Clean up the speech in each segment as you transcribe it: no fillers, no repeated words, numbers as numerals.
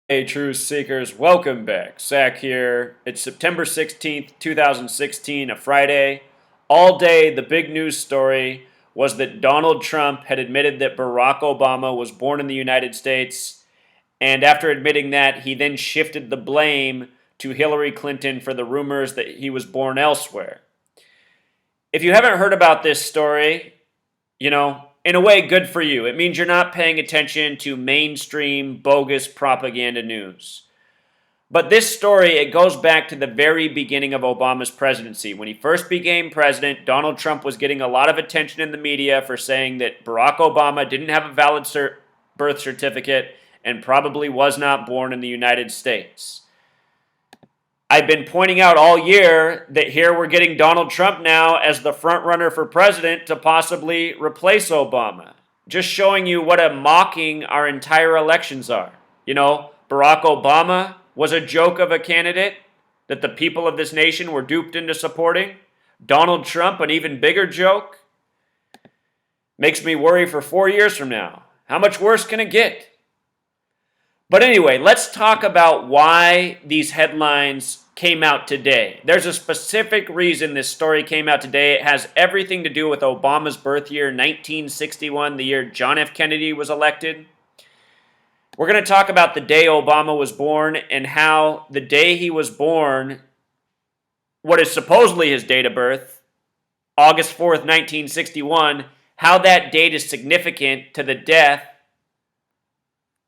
Hey, truth seekers, welcome back. Zach here. It's September 16th, 2016, a Friday. All day, the big news story was that Donald Trump had admitted that Barack Obama was born in the United States. And after admitting that, he then shifted the blame to Hillary Clinton for the rumors that he was born elsewhere. If you haven't heard about this story, in a way, good for you. It means you're not paying attention to mainstream bogus propaganda news. But this story, it goes back to the very beginning of Obama's presidency. When he first became president, Donald Trump was getting a lot of attention in the media for saying that Barack Obama didn't have a valid birth certificate and probably was not born in the United States. I've been pointing out all year that here we're getting Donald Trump now as the front runner for president to possibly replace Obama. Just showing you what a mocking our entire elections are. Barack Obama was a joke of a candidate that the people of this nation were duped into supporting. Donald Trump, an even bigger joke. Makes me worry for 4 years from now. How much worse can it get? But anyway, let's talk about why these headlines came out today. There's a specific reason this story came out today. It has everything to do with Obama's birth year, 1961, the year John F. Kennedy was elected. We're going to talk about the day Obama was born and how the day he was born, what is supposedly his date of birth, August 4th, 1961, how that date is significant to the death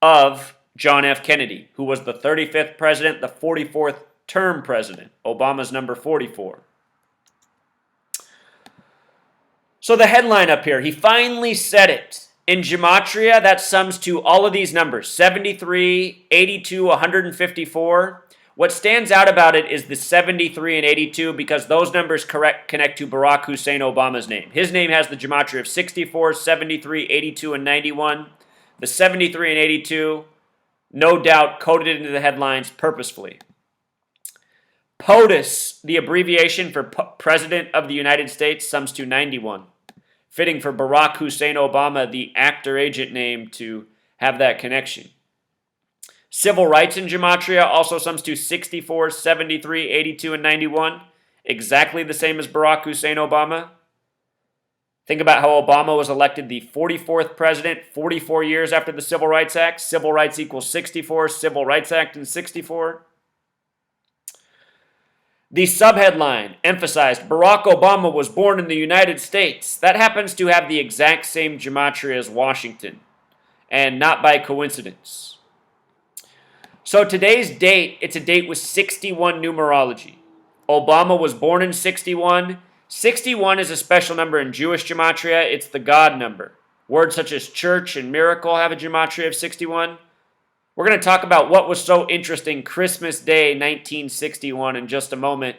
of John F. Kennedy, who was the 35th president, the 44th term president. Obama's number 44. So the headline up here, he finally said it. In gematria, that sums to all of these numbers, 73, 82, 154. What stands out about it is the 73 and 82 because those numbers connect to Barack Hussein Obama's name. His name has the gematria of 64, 73, 82, and 91. The 73 and 82, no doubt, coded into the headlines purposefully. POTUS, the abbreviation for President of the United States, sums to 91. Fitting for Barack Hussein Obama, the actor-agent name, to have that connection. Civil rights in gematria also sums to 64, 73, 82, and 91. Exactly the same as Barack Hussein Obama. Think about how Obama was elected the 44th president 44 years after the Civil Rights Act. Civil rights equals 64, Civil Rights Act in 64. The subheadline emphasized Barack Obama was born in the United States. That happens to have the exact same gematria as Washington, and not by coincidence. So today's date, it's a date with 61 numerology. Obama was born in 61. 61 is a special number in Jewish gematria. It's the God number. Words such as church and miracle have a gematria of 61. We're going to talk about what was so interesting Christmas Day 1961 in just a moment,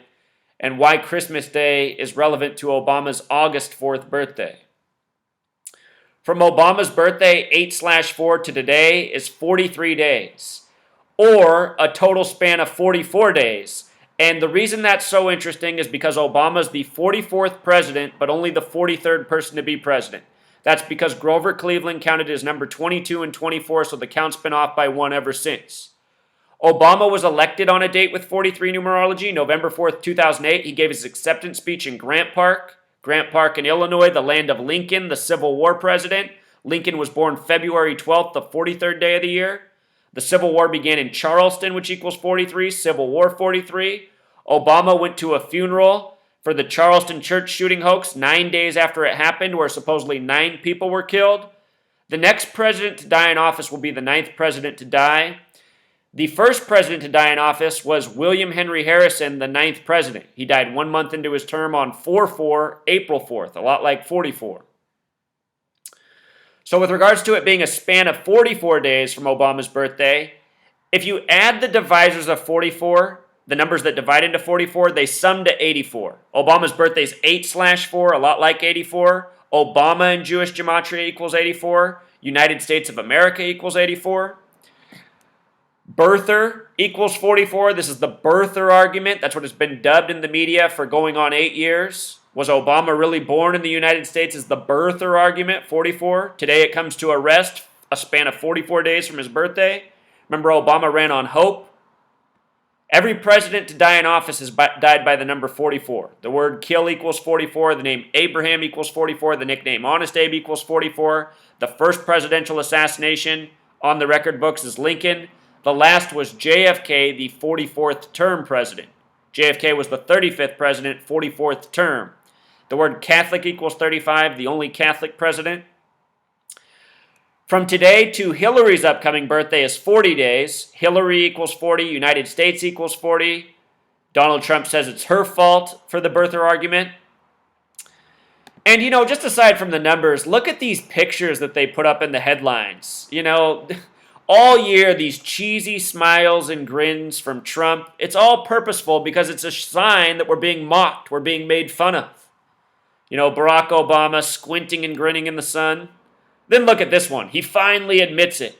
and why Christmas Day is relevant to Obama's August 4th birthday. From Obama's birthday, 8/4 to today is 43 days, or a total span of 44 days. And the reason that's so interesting is because Obama's the 44th president, but only the 43rd person to be president. That's because Grover Cleveland counted as number 22 and 24, so the count's been off by one ever since. Obama was elected on a date with 43 numerology, November 4th, 2008. He gave his acceptance speech in Grant Park in Illinois, the land of Lincoln, the Civil War president. Lincoln was born February 12th, the 43rd day of the year. The Civil War began in Charleston, which equals 43, Civil War 43. Obama went to a funeral for the Charleston church shooting hoax 9 days after it happened, where supposedly 9 people were killed. The next president to die in office will be the 9th president to die. The first president to die in office was William Henry Harrison, the 9th president. He died 1 month into his term on April 4th, a lot like 44. So with regards to it being a span of 44 days from Obama's birthday, if you add the divisors of 44, the numbers that divide into 44, they sum to 84. Obama's birthday is 8/4, a lot like 84. Obama in Jewish gematria equals 84. United States of America equals 84. Birther equals 44. This is the birther argument. That's what has been dubbed in the media for going on 8 years. Was Obama really born in the United States? Is the birther argument 44. Today it comes to a rest, a span of 44 days from his birthday. Remember, Obama ran on hope? Every president to die in office has died by the number 44. The word kill equals 44. The name Abraham equals 44. The nickname Honest Abe equals 44. The first presidential assassination on the record books is Lincoln. The last was JFK, the 44th term president. JFK was the 35th president, 44th term. The word Catholic equals 35, the only Catholic president. From today to Hillary's upcoming birthday is 40 days. Hillary equals 40. United States equals 40. Donald Trump says it's her fault for the birther argument. And, just aside from the numbers, look at these pictures that they put up in the headlines. All year, these cheesy smiles and grins from Trump. It's all purposeful because it's a sign that we're being mocked. We're being made fun of. Barack Obama squinting and grinning in the sun. Then look at this one. He finally admits it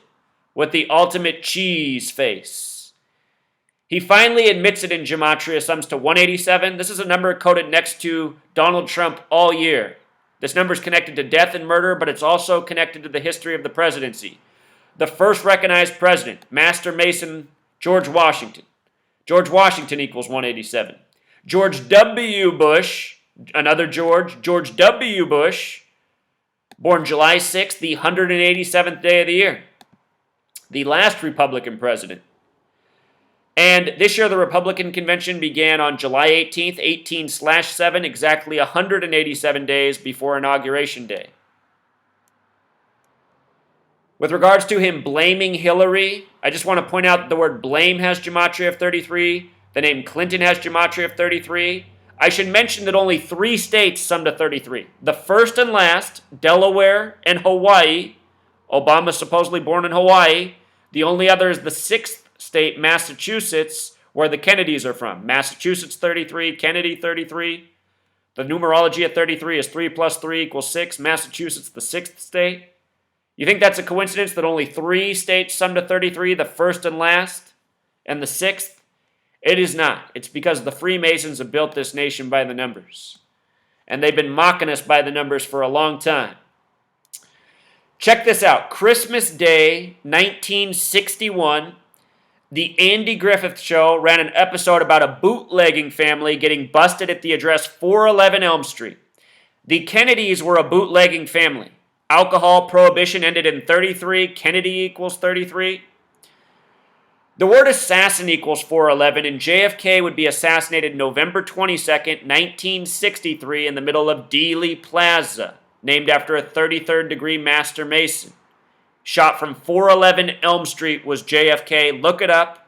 with the ultimate cheese face. He finally admits it in gematria, sums to 187. This is a number coded next to Donald Trump all year. This number is connected to death and murder, but it's also connected to the history of the presidency. The first recognized president, Master Mason, George Washington. George Washington equals 187. George W. Bush, another George W. Bush, born July 6th, the 187th day of the year. The last Republican president. And this year, the Republican convention began on July 18th, 18/7, exactly 187 days before Inauguration Day. With regards to him blaming Hillary, I just want to point out that the word blame has gematria of 33. The name Clinton has gematria of 33. I should mention that only 3 states sum to 33. The first and last, Delaware and Hawaii. Obama supposedly born in Hawaii. The only other is the 6th state, Massachusetts, where the Kennedys are from. Massachusetts 33, Kennedy 33. The numerology at 33 is 3 plus 3 equals 6. Massachusetts, the 6th state. You think that's a coincidence that only 3 states sum to 33, the first and last, and the 6th? It is not. It's because the Freemasons have built this nation by the numbers. And they've been mocking us by the numbers for a long time. Check this out. Christmas Day, 1961, the Andy Griffith Show ran an episode about a bootlegging family getting busted at the address 411 Elm Street. The Kennedys were a bootlegging family. Alcohol prohibition ended in 33. Kennedy equals 33. The word assassin equals 411, and JFK would be assassinated November 22nd, 1963, in the middle of Dealey Plaza, named after a 33rd degree Master Mason. Shot from 411 Elm Street was JFK. Look it up.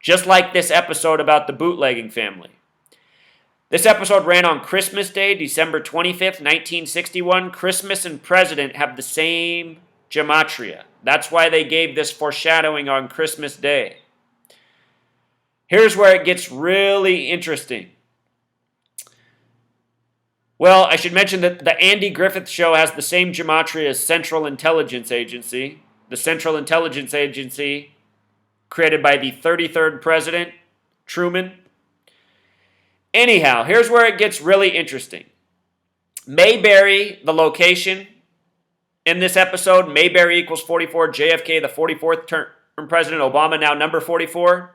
Just like this episode about the bootlegging family. This episode ran on Christmas Day, December 25th, 1961. Christmas and President have the same gematria. That's why they gave this foreshadowing on Christmas Day. Here's where it gets really interesting. Well, I should mention that the Andy Griffith Show has the same gematria as Central Intelligence Agency. The Central Intelligence Agency, created by the 33rd President, Truman. Anyhow, here's where it gets really interesting. Mayberry, the location in this episode, Mayberry equals 44, JFK, the 44th term president, Obama now number 44.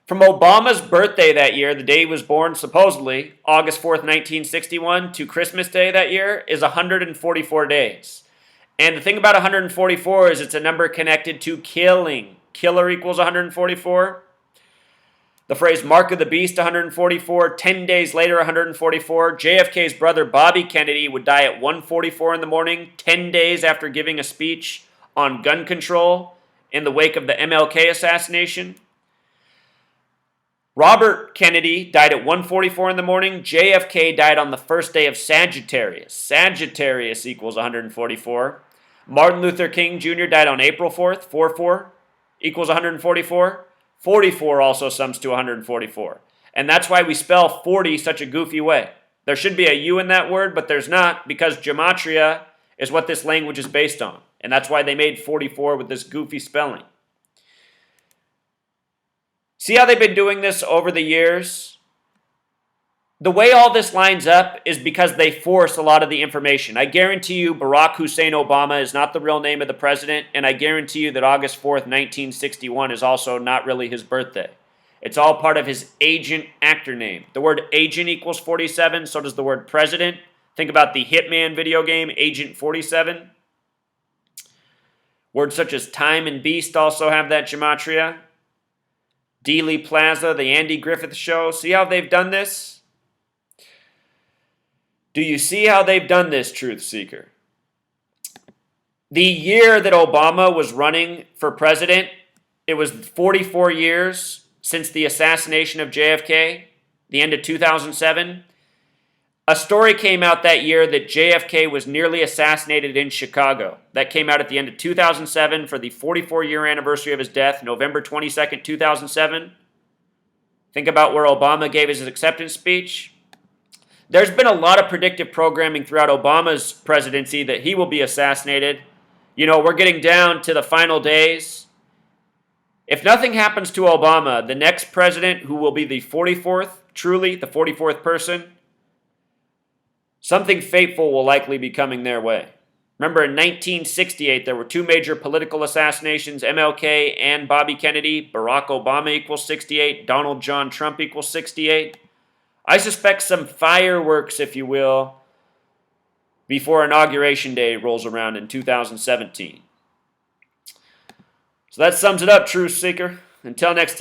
From Obama's birthday that year, the day he was born, supposedly, August 4th, 1961, to Christmas Day that year is 144 days. And the thing about 144 is it's a number connected to killing. Killer equals 144. The phrase Mark of the Beast, 144. 10 days later, 144. JFK's brother Bobby Kennedy would die at 1:44 in the morning, 10 days after giving a speech on gun control in the wake of the MLK assassination. Robert Kennedy died at 1:44 in the morning. JFK died on the first day of Sagittarius. Sagittarius equals 144. Martin Luther King Jr. died on April 4th, 4-4 equals 144. 44 also sums to 144. And that's why we spell 40 such a goofy way. There should be a U in that word, but there's not, because gematria is what this language is based on. And that's why they made 44 with this goofy spelling. See how they've been doing this over the years? The way all this lines up is because they force a lot of the information. I guarantee you Barack Hussein Obama is not the real name of the president, and I guarantee you that August 4th, 1961 is also not really his birthday. It's all part of his agent actor name. The word agent equals 47, so does the word president. Think about the Hitman video game, Agent 47. Words such as time and beast also have that gematria. Dealey Plaza, the Andy Griffith Show. See how they've done this? Do you see how they've done this, Truth Seeker? The year that Obama was running for president, it was 44 years since the assassination of JFK, the end of 2007. A story came out that year that JFK was nearly assassinated in Chicago. That came out at the end of 2007 for the 44-year anniversary of his death, November 22nd, 2007. Think about where Obama gave his acceptance speech. There's been a lot of predictive programming throughout Obama's presidency that he will be assassinated. You know, we're getting down to the final days. If nothing happens to Obama, the next president, who will be the 44th, truly the 44th person, something fateful will likely be coming their way. Remember, in 1968, there were two major political assassinations, MLK and Bobby Kennedy. Barack Obama equals 68. Donald John Trump equals 68. I suspect some fireworks, if you will, before Inauguration Day rolls around in 2017. So that sums it up, Truth Seeker. Until next time.